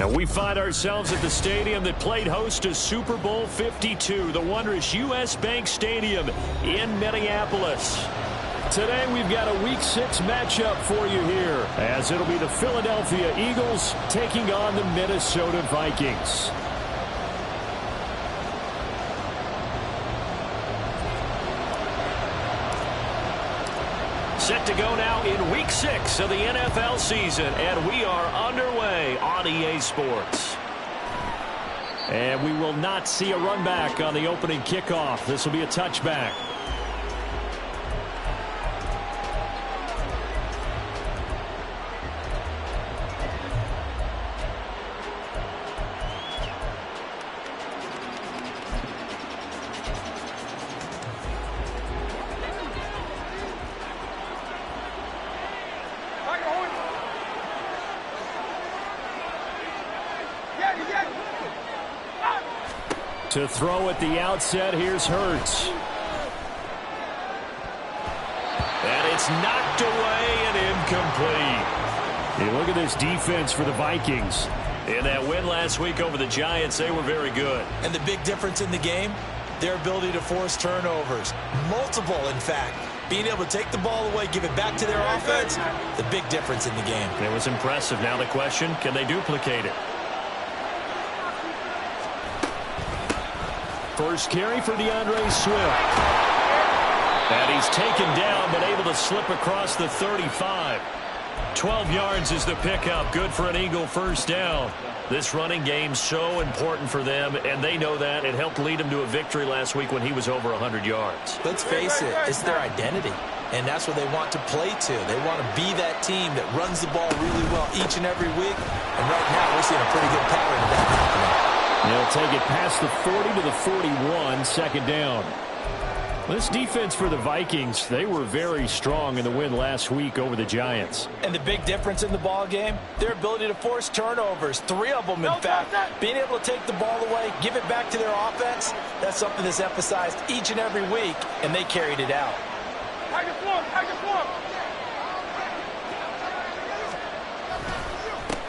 And we find ourselves at the stadium that played host to Super Bowl 52, the wondrous U.S. Bank Stadium in Minneapolis. Today we've got a Week 6 matchup for you here, as it'll be the Philadelphia Eagles taking on the Minnesota Vikings. Set to go now in Week 6 of the NFL season, and we are underway on EA Sports. And we will not see a run back on the opening kickoff. This will be a touchback. To throw at the outset, here's Hurts. And it's knocked away and incomplete. Hey, look at this defense for the Vikings. In that win last week over the Giants, they were very good. And the big difference in the game, their ability to force turnovers. Multiple, in fact. Being able to take the ball away, give it back to their offense, the big difference in the game. It was impressive. Now the question, can they duplicate it? First carry for DeAndre Swift. And he's taken down, but able to slip across the 35. 12 yards is the pickup. Good for an Eagle first down. This running game's so important for them, and they know that. It helped lead them to a victory last week when he was over 100 yards. Let's face it, it's their identity, and that's what they want to play to. They want to be that team that runs the ball really well each and every week, and right now we're seeing a pretty good pattern of that happening. They'll take it past the 40 to the 41, second down. This defense for the Vikings, they were very strong in the win last week over the Giants. And the big difference in the ball game, their ability to force turnovers, 3 of them in fact. Being able to take the ball away, give it back to their offense, that's something that's emphasized each and every week, and they carried it out.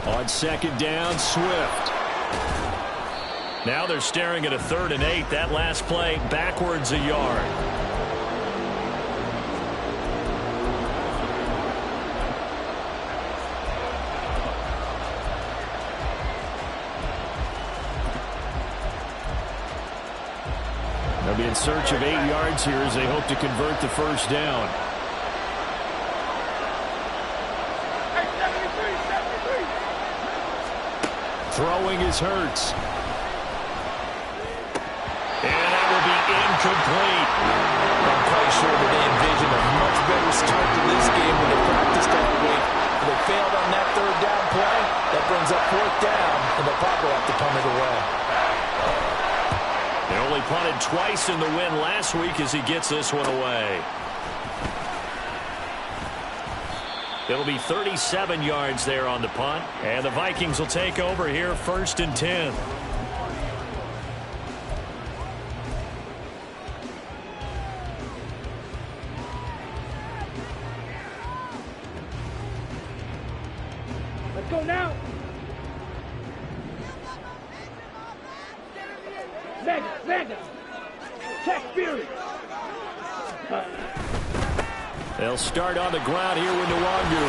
On second down, Swift. Now they're staring at a 3rd and 8. That last play, backwards a yard. They'll be in search of 8 yards here as they hope to convert the first down. Throwing is Hurts. Incomplete. I'm quite sure that they envisioned a much better start to this game when they practiced all week. They failed on that 3rd down play. That brings up 4th down, and they'll probably have to punt it away. They only punted twice in the win last week as he gets this one away. It'll be 37 yards there on the punt, and the Vikings will take over here 1st and 10. Go now. Mega. Check Fury. They'll start on the ground here with Nwangu.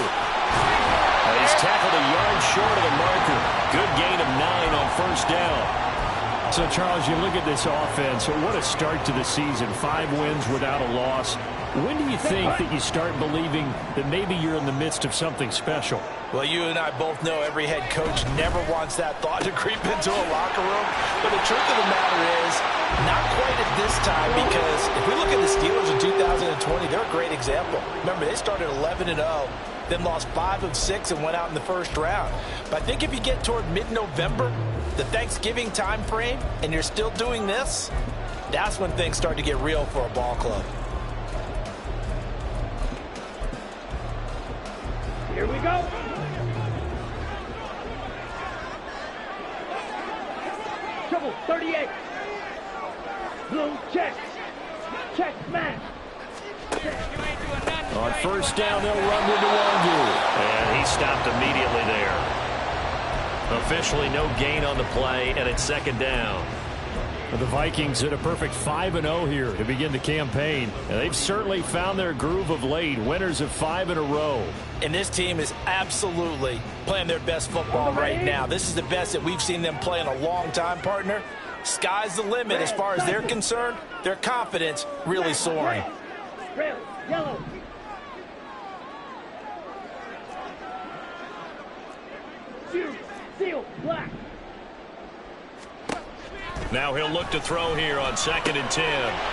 He's tackled a yard short of the marker. Good gain of 9 on first down. So, Charles, you look at this offense. What a start to the season. 5 wins without a loss. When do you think that you start believing that maybe you're in the midst of something special? Well, you and I both know every head coach never wants that thought to creep into a locker room. But the truth of the matter is, not quite at this time, because if we look at the Steelers in 2020, they're a great example. Remember, they started 11-0, then lost 5 of 6 and went out in the first round. But I think if you get toward mid-November, the Thanksgiving time frame, and you're still doing this, that's when things start to get real for a ball club. Here we go. Triple 38. Blue check. Check smash. On first down, they'll run with Nwangu. And he stopped immediately there. Officially no gain on the play, and it's second down. The Vikings at a perfect 5-0 here to begin the campaign. And they've certainly found their groove of late. Winners of 5 in a row. And this team is absolutely playing their best football right now. This is the best that we've seen them play in a long time, partner. Sky's the limit as far as they're concerned. Their confidence really soaring. Red, yellow. Shoot, seal, black. Now he'll look to throw here on 2nd and 10.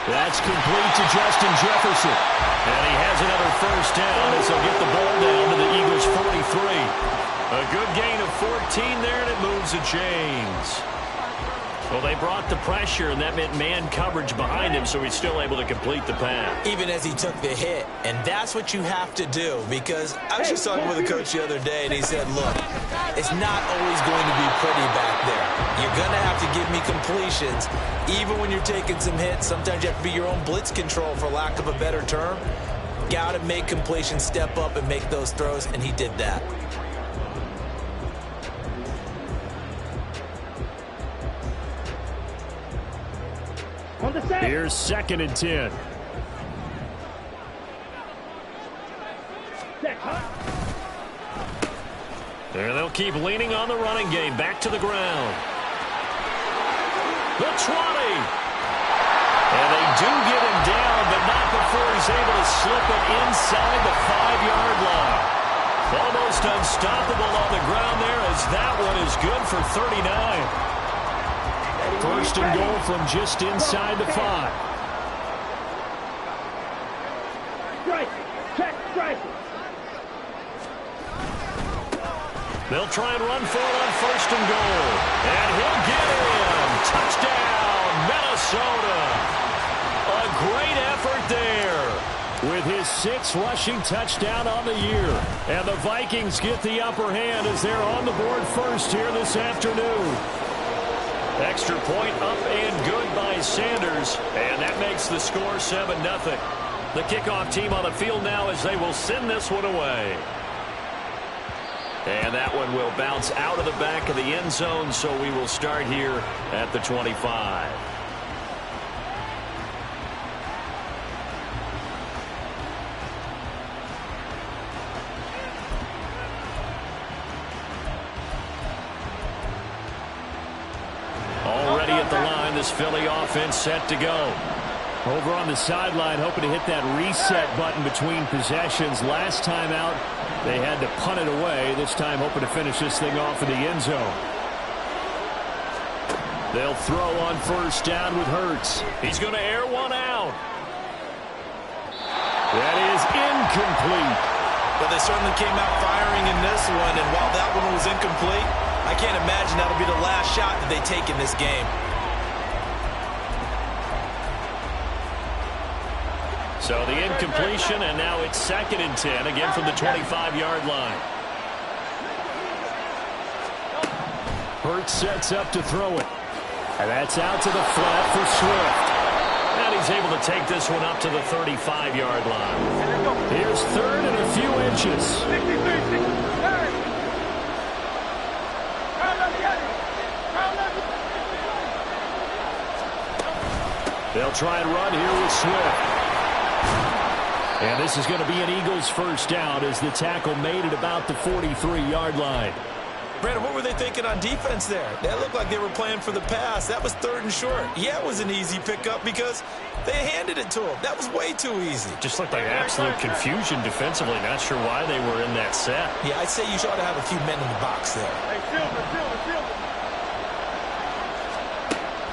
That's complete to Justin Jefferson. And he has another first down as they'll get the ball down to the Eagles' 43. A good gain of 14 there, and it moves the chains. Well, they brought the pressure, and that meant man coverage behind him, so he's still able to complete the pass. Even as he took the hit, and that's what you have to do, because I was just talking with a coach the other day, and he said, look, it's not always going to be pretty back there. You're going to have to give me completions, even when you're taking some hits. Sometimes you have to be your own blitz control, for lack of a better term. Got to make completions, step up, and make those throws, and he did that. On the set. Here's 2nd and 10. Set, huh? There they'll keep leaning on the running game. Back to the ground. The 20. And they do get him down, but not before he's able to slip it inside the 5-yard line. Almost unstoppable on the ground there, as that one is good for 39. First and goal from just inside the 5. Strike. Check, strike. They'll try and run for it on 1st and goal. And he'll get in. Touchdown, Minnesota. A great effort there. With his 6th rushing touchdown on the year. And the Vikings get the upper hand as they're on the board first here this afternoon. Extra point up and good by Sanders. And that makes the score 7-0. The kickoff team on the field now as they will send this one away. And that one will bounce out of the back of the end zone, so we will start here at the 25. Already at the line, this Philly offense set to go. Over on the sideline, hoping to hit that reset button between possessions. Last time out, they had to punt it away. This time, hoping to finish this thing off in the end zone. They'll throw on 1st down with Hurts. He's going to air one out. That is incomplete. But they certainly came out firing in this one, and while that one was incomplete, I can't imagine that'll be the last shot that they take in this game. So the incompletion, and now it's 2nd and 10, again from the 25-yard line. Hurts sets up to throw it. And that's out to the flat for Swift. And he's able to take this one up to the 35-yard line. Here's 3rd and a few inches. 63. They'll try and run here with Swift. And this is going to be an Eagles 1st down as the tackle made it about the 43-yard line. Brandon, what were they thinking on defense there? That looked like they were playing for the pass. That was 3rd and short. Yeah, it was an easy pickup because they handed it to him. That was way too easy. Just looked like absolute confusion defensively. Not sure why they were in that set. Yeah, I'd say you ought to have a few men in the box there. Hey, Silver.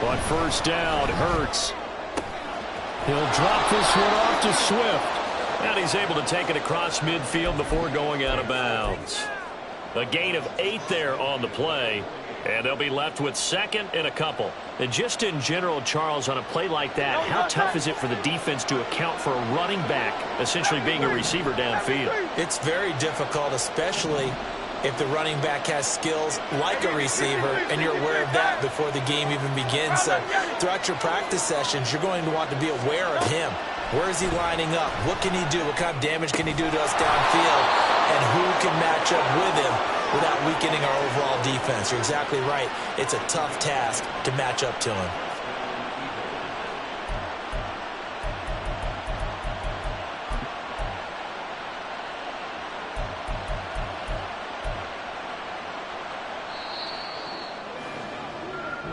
On 1st down, Hurts. He'll drop this one off to Swift. And he's able to take it across midfield before going out of bounds. A gain of 8 there on the play. And they'll be left with 2nd and a couple. And just in general, Charles, on a play like that, how tough is it for the defense to account for a running back essentially being a receiver downfield? It's very difficult, especially if the running back has skills like a receiver, and you're aware of that before the game even begins. So throughout your practice sessions, you're going to want to be aware of him. Where is he lining up? What can he do? What kind of damage can he do to us downfield? And who can match up with him? without weakening our overall defense. You're exactly right. It's a tough task to match up to him.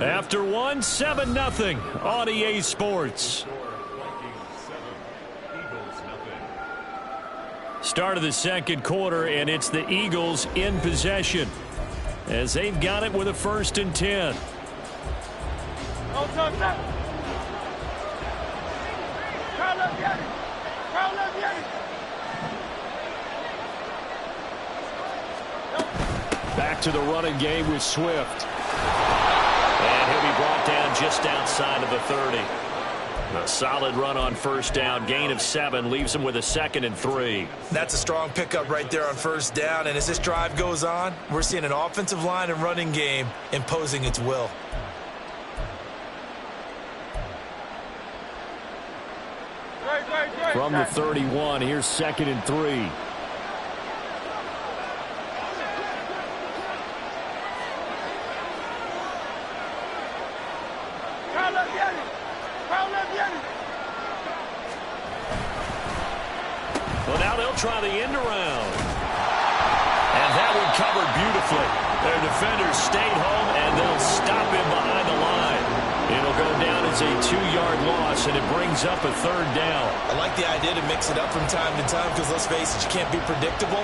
After one, 7-0 on EA Sports. Start of the second quarter, and it's the Eagles in possession as they've got it with a 1st and 10. Back to the running game with Swift. And he'll be brought down just outside of the 30. A solid run on 1st down. Gain of 7 leaves him with a 2nd and 3. That's a strong pickup right there on 1st down. And as this drive goes on, we're seeing an offensive line and running game imposing its will. From the 31, here's 2nd and 3. Well, now they'll try the end around. And that one covered beautifully. Their defenders stayed home, and they'll stop him behind the line. It'll go down as a 2-yard loss, and it brings up a 3rd down. I like the idea to mix it up from time to time because, let's face it, you can't be predictable.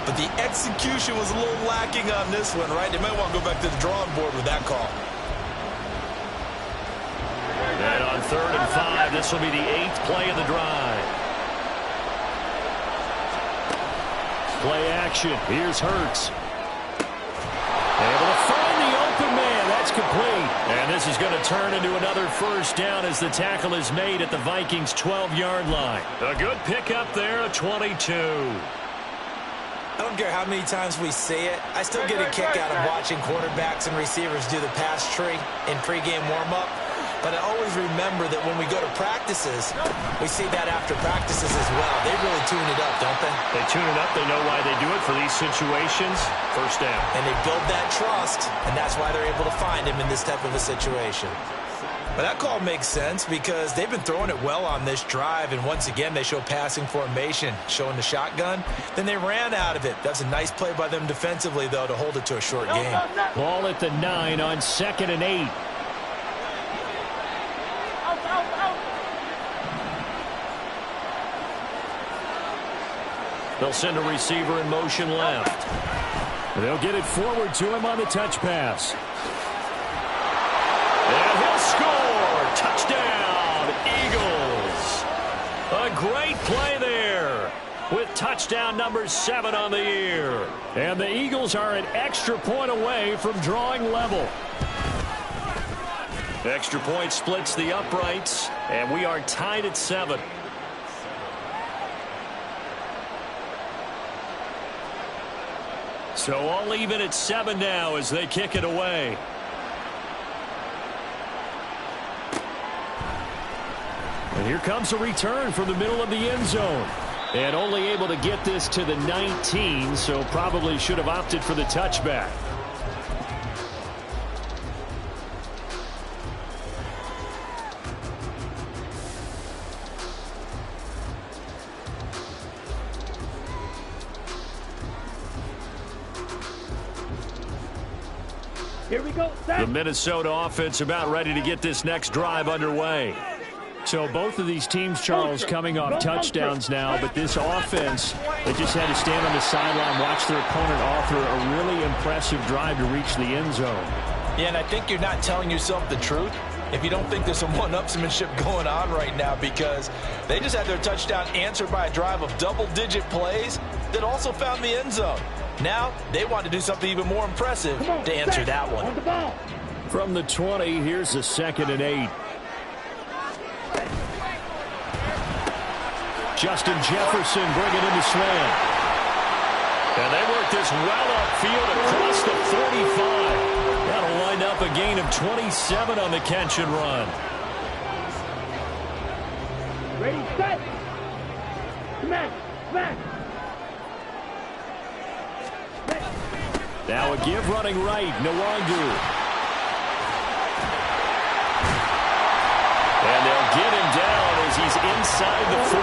But the execution was a little lacking on this one, right? They might want to go back to the drawing board with that call. And on 3rd and 5, this will be the 8th play of the drive. Play action. Here's Hurts. Able to find the open man. That's complete. And this is going to turn into another 1st down as the tackle is made at the Vikings' 12-yard line. A good pickup there, a 22. I don't care how many times we say it. I still get a kick out of watching quarterbacks and receivers do the pass tree in pregame warm-up. But I always remember that when we go to practices, we see that after practices as well. They really tune it up, don't they? They tune it up. They know why they do it for these situations. 1st down. And they build that trust, and that's why they're able to find him in this type of a situation. But that call makes sense because they've been throwing it well on this drive, and once again, they show passing formation, showing the shotgun. Then they ran out of it. That's a nice play by them defensively, though, to hold it to a short game. Ball at the 9 on 2nd and 8. They'll send a receiver in motion left. They'll get it forward to him on the touch pass. And he'll score. Touchdown, Eagles. A great play there with touchdown number 7 on the year. And the Eagles are an extra point away from drawing level. Extra point splits the uprights, and we are tied at 7. So all even at 7 now as they kick it away. And here comes a return from the middle of the end zone. And only able to get this to the 19, so probably should have opted for the touchback. Here we go. The Minnesota offense about ready to get this next drive underway. So both of these teams, Charles, coming off touchdowns now, but this offense, they just had to stand on the sideline, watch their opponent author a really impressive drive to reach the end zone. Yeah, and I think you're not telling yourself the truth if you don't think there's some one-upsmanship going on right now, because they just had their touchdown answered by a drive of double-digit plays that also found the end zone. Now they want to do something even more impressive to answer that one. From the 20, here's a 2nd and 8. Justin Jefferson bringing in the slam. And they work this well upfield across the 45. That'll wind up a gain of 27 on the catch and run. Ready, set. Smash, smash. Now a give running right, Nwangu. And they'll get him down as he's inside the 40.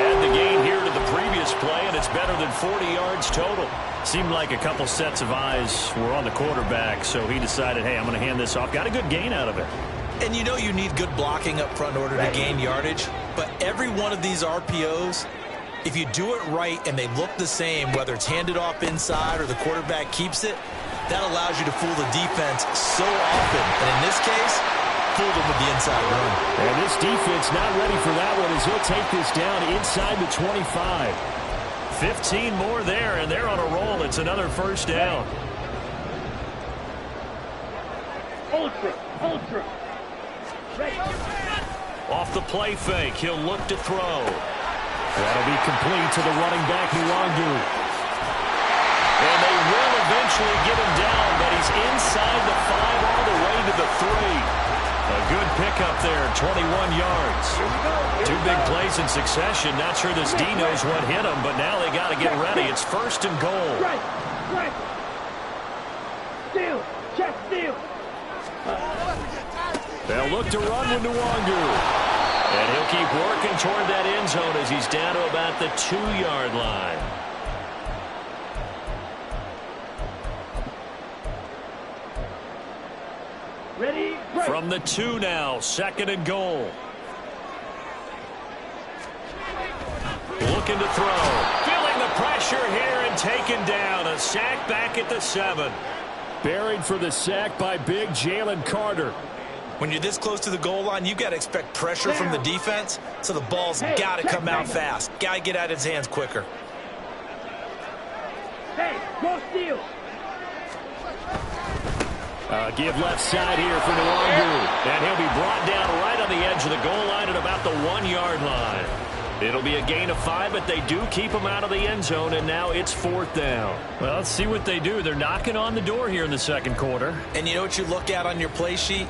Add the gain here to the previous play, and it's better than 40 yards total. Seemed like a couple sets of eyes were on the quarterback, so he decided, hey, I'm going to hand this off. Got a good gain out of it. And you know you need good blocking up front in order to gain yardage, but every one of these RPOs, if you do it right and they look the same, whether it's handed off inside or the quarterback keeps it, that allows you to fool the defense so often. And in this case, fooled him with the inside run. And this defense not ready for that one as he'll take this down inside the 25. 15 more there, and they're on a roll. It's another first down. Ultra. Ready. Off the play fake, he'll look to throw. That'll be complete to the running back, Nwangu. And they will eventually get him down, but he's inside the 5 all the way to the 3. A good pickup there, 21 yards. Two big plays in succession. Not sure this D knows what hit him, but now they got to get ready. It's first and goal. Right. Steal. Check steal. They'll look to run with Nwangu. And he'll keep working toward that end zone as he's down to about the 2-yard line. Ready. Break. From the 2 now, second and goal. Looking to throw. Feeling the pressure here and taken down. A sack back at the 7. Buried for the sack by big Jalen Carter. When you're this close to the goal line, you got to expect pressure from the defense, so the ball's got to come out fast. Got to get out of his hands quicker. Hey, go steal. Give left side here for Nwangu. And he'll be brought down right on the edge of the goal line at about the 1-yard line. It'll be a gain of 5, but they do keep him out of the end zone, and now it's 4th down. Well, let's see what they do. They're knocking on the door here in the second quarter. And you know what you look at on your play sheet?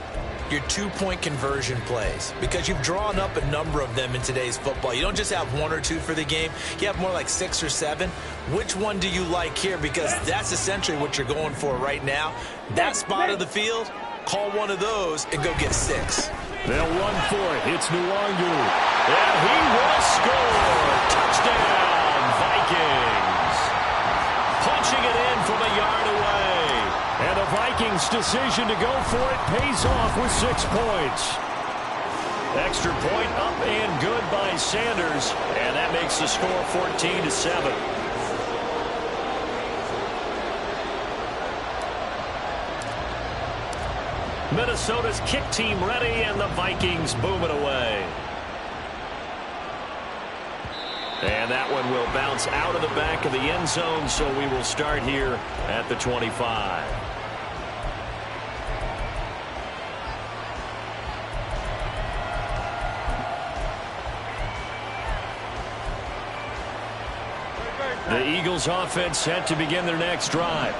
Your 2-point conversion plays, because you've drawn up a number of them in today's football. You don't just have 1 or 2 for the game. You have more like 6 or 7. Which one do you like here? Because that's essentially what you're going for right now. That spot of the field, call one of those and go get 6. They'll run for it. It's Nwangu. And he will score. Touchdown, Vikings. Punching it in from a yard away. And the Vikings' decision to go for it pays off with 6 points. Extra point up and good by Sanders. And that makes the score 14-7. Minnesota's kick team ready, and the Vikings boom it away. And that one will bounce out of the back of the end zone, so we will start here at the 25. The Eagles offense set to begin their next drive.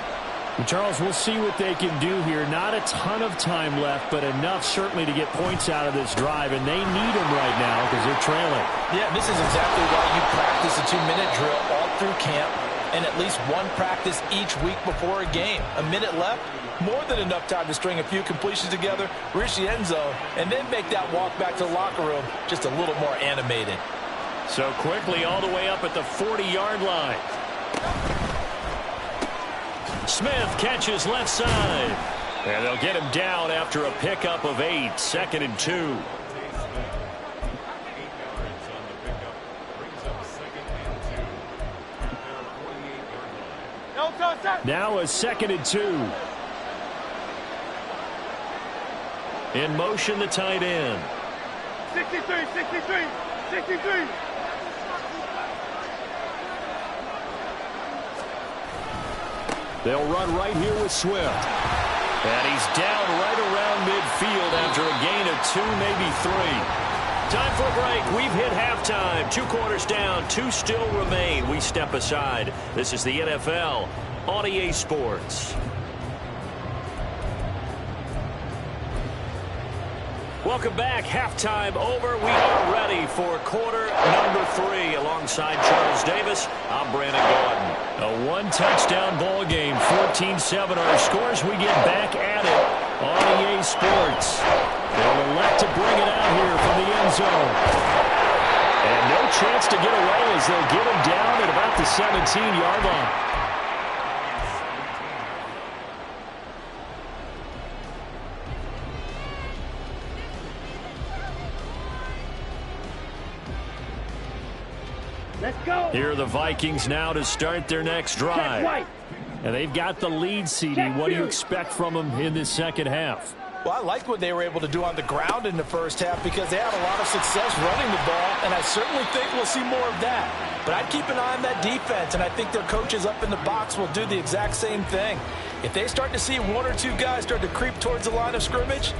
And Charles, we'll see what they can do here. Not a ton of time left, but enough certainly to get points out of this drive, and they need them right now because they're trailing. Yeah, this is exactly why you practice a 2-minute drill all through camp and at least one practice each week before a game. A minute left, more than enough time to string a few completions together, reach the end zone, and then make that walk back to the locker room just a little more animated. So quickly all the way up at the 40-yard line. Smith catches left side. And they'll get him down after a pickup of 8. 2nd and 2. Now a 2nd and 2. In motion, the tight end. 63. They'll run right here with Swift. And he's down right around midfield after a gain of 2, maybe 3. Time for a break. We've hit halftime. 2 quarters down, 2 still remain. We step aside. This is the NFL on EA Sports. Welcome back. Halftime over. We are ready for quarter number 3. Alongside Charles Davis, I'm Brandon Gordon. A one-touchdown ball game, 14-7 our scores. We get back at it on EA Sports. They'll elect to bring it out here from the end zone. And no chance to get away as they'll get him down at about the 17-yard line. Let's go. Here are the Vikings now to start their next drive. And they've got the lead, CD. What do you expect from them in this second half? Well, I liked what they were able to do on the ground in the first half because they had a lot of success running the ball, and I certainly think we'll see more of that. But I'd keep an eye on that defense, and I think their coaches up in the box will do the exact same thing. If they start to see one or two guys start to creep towards the line of scrimmage,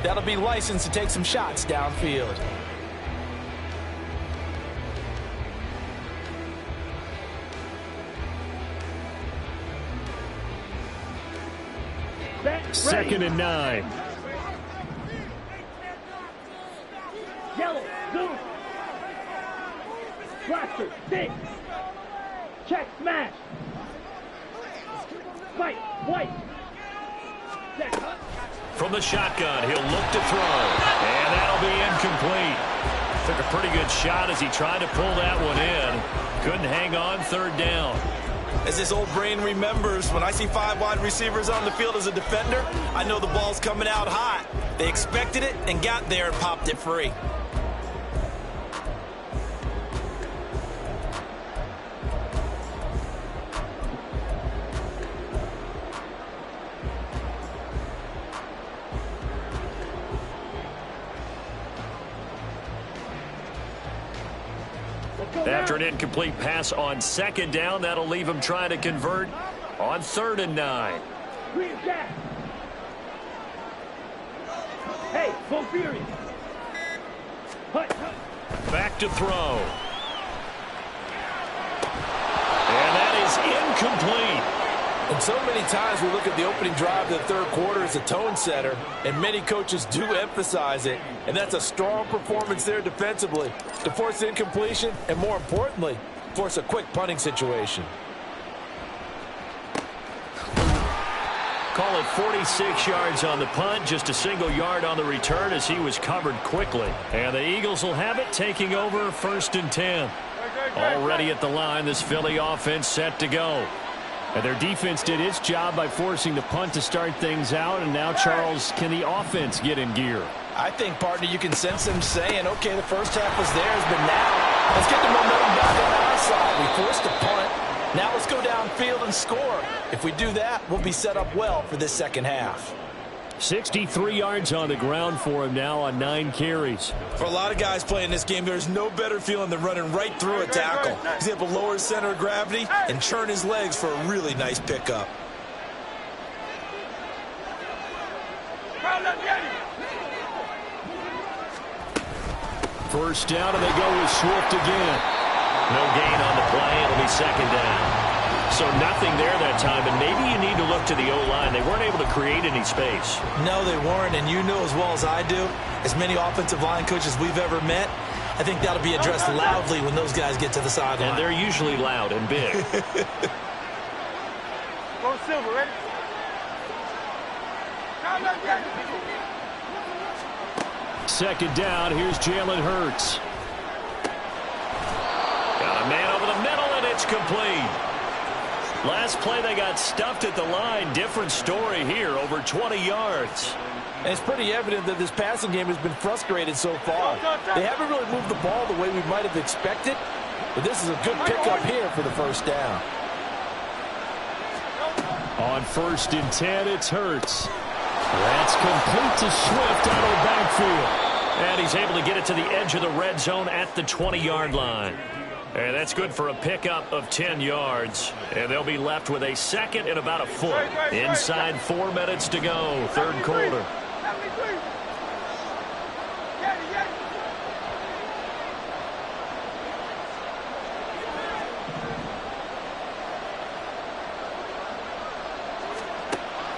that'll be licensed to take some shots downfield. Second and 9. Yellow, zoom. Blaster, stick. Check, smash. Fight, white. Check, From the shotgun, he'll look to throw. And that'll be incomplete. Took a pretty good shot as he tried to pull that one in. Couldn't hang on, third down. As his old brain remembers, when I see 5 wide receivers on the field as a defender, I know the ball's coming out hot. They expected it and got there and popped it free. After an incomplete pass on second down, that'll leave him trying to convert on 3rd and 9. Green jack. Hey, go furious. Hut. Back to throw. And that is incomplete. And so many times we look at the opening drive of the third quarter as a tone setter, and many coaches do emphasize it, and that's a strong performance there defensively to force incompletion and, more importantly, force a quick punting situation. Call it 46 yards on the punt, just a single yard on the return as he was covered quickly. And the Eagles will have it, taking over 1st and 10. Already at the line, this Philly offense set to go. And their defense did its job by forcing the punt to start things out. And now, Charles, can the offense get in gear? I think, partner, you can sense them saying, okay, the first half was theirs, but now let's get the momentum back on our side. We forced a punt. Now let's go downfield and score. If we do that, we'll be set up well for this second half. 63 yards on the ground for him now on 9 carries. For a lot of guys playing this game, there's no better feeling than running right through a tackle. He's able to lower his center of gravity and churn his legs for a really nice pickup. First down, and they go with Swift again. No gain on the play. It'll be second down. So nothing there that time, and maybe you need to look to the O-line. They weren't able to create any space. No, they weren't, and you know as well as I do, as many offensive line coaches we've ever met, I think that'll be addressed loudly when those guys get to the sideline. And they're usually loud and big. Go Silver, ready? Second down, here's Jalen Hurts. Got a man over the middle, and it's complete. Last play, they got stuffed at the line. Different story here, over 20 yards. And it's pretty evident that this passing game has been frustrated so far. They haven't really moved the ball the way we might have expected, but this is a good pickup here for the first down. On 1st and 10, it's Hurts. That's complete to Swift out of the backfield. And he's able to get it to the edge of the red zone at the 20-yard line. And that's good for a pickup of 10 yards. And they'll be left with a second and about a foot. Inside 4 minutes to go, third quarter.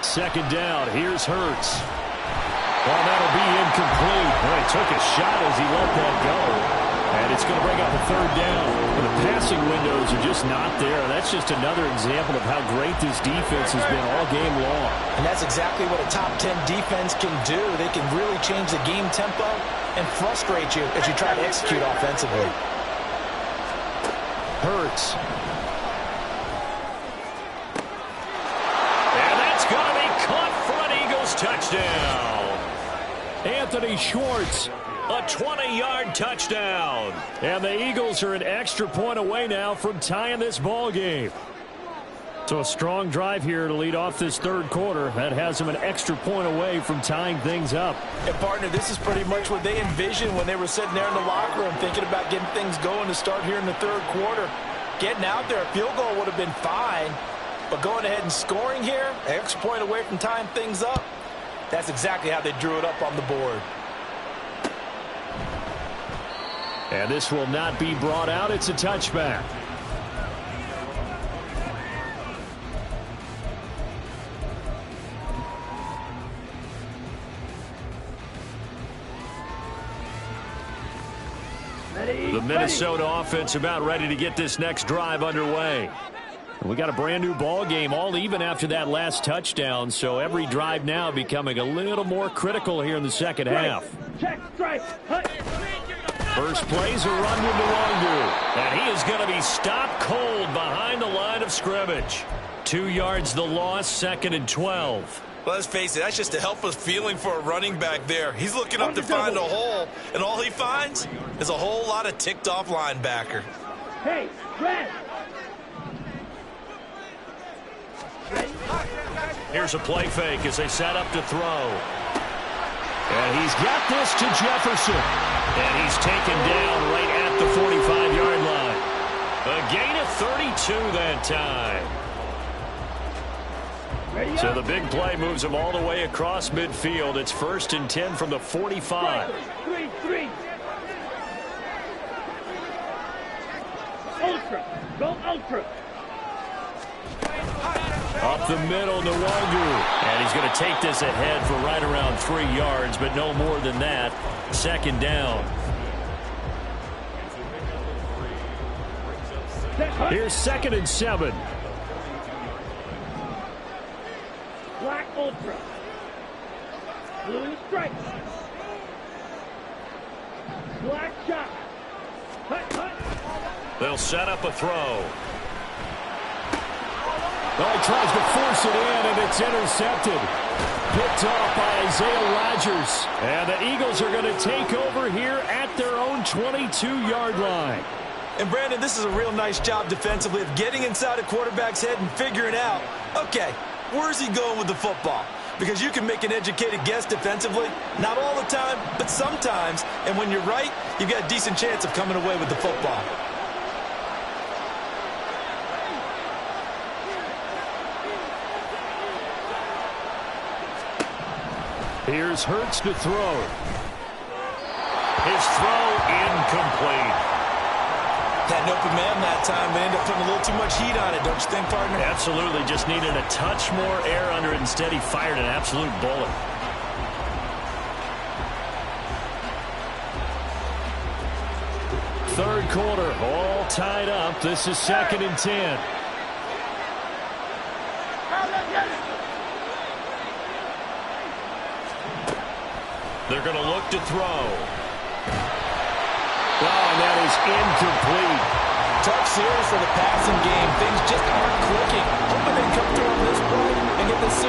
Second down, here's Hurts. Well, that'll be incomplete. Well, he took a shot as he let that go. And it's going to bring up a third down. And the passing windows are just not there. That's just another example of how great this defense has been all game long. And that's exactly what a top 10 defense can do. They can really change the game tempo and frustrate you as you try to execute offensively. Hurts. And that's going to be caught for an Eagles touchdown. Anthony Schwartz, a 20-yard touchdown. And the Eagles are an extra point away now from tying this ball game. So a strong drive here to lead off this third quarter. That has them an extra point away from tying things up. And, partner, this is pretty much what they envisioned when they were sitting there in the locker room thinking about getting things going to start here in the third quarter. Getting out there, a field goal would have been fine. But going ahead and scoring here, an extra point away from tying things up, that's exactly how they drew it up on the board. And this will not be brought out. It's a touchback. The Minnesota offense about ready to get this next drive underway. We got a brand new ball game, all even after that last touchdown, so every drive now becoming a little more critical here in the second half. Check, strike, hut. First play's a run with Nwangu, and he is going to be stopped cold behind the line of scrimmage. 2 yards the loss, 2nd and 12. Well, let's face it, that's just a helpless feeling for a running back there. He's looking up to find a hole, and all he finds is a whole lot of ticked-off linebacker. Hey, red. Here's a play fake as they set up to throw. And he's got this to Jefferson. And he's taken down right at the 45-yard line. A gain of 32 that time. So the big play moves him all the way across midfield. It's 1st and 10 from the 45. 3-3. Ultra. Go ultra. Up the middle, Nwangu. And he's going to take this ahead for right around 3 yards, but no more than that. 2nd down. Here's 2nd and 7. Black ultra. Blue strike. Black shot. Hut, hut. They'll set up a throw. Well, he tries to force it in, and it's intercepted. Picked off by Isaiah Rodgers. And the Eagles are going to take over here at their own 22-yard line. And, Brandon, this is a real nice job defensively of getting inside a quarterback's head and figuring out, okay, where's he going with the football? Because you can make an educated guess defensively. Not all the time, but sometimes. And when you're right, you've got a decent chance of coming away with the football. Here's Hurts to throw. His throw incomplete. Had an open man that time, but ended up putting a little too much heat on it, don't you think, partner? Absolutely. Just needed a touch more air under it. Instead, he fired an absolute bullet. Third quarter, all tied up. This is 2nd and 10. They're going to look to throw. Wow, and that is incomplete. Tough series for the passing game. Things just aren't clicking. Hoping they come through on this play and get this series.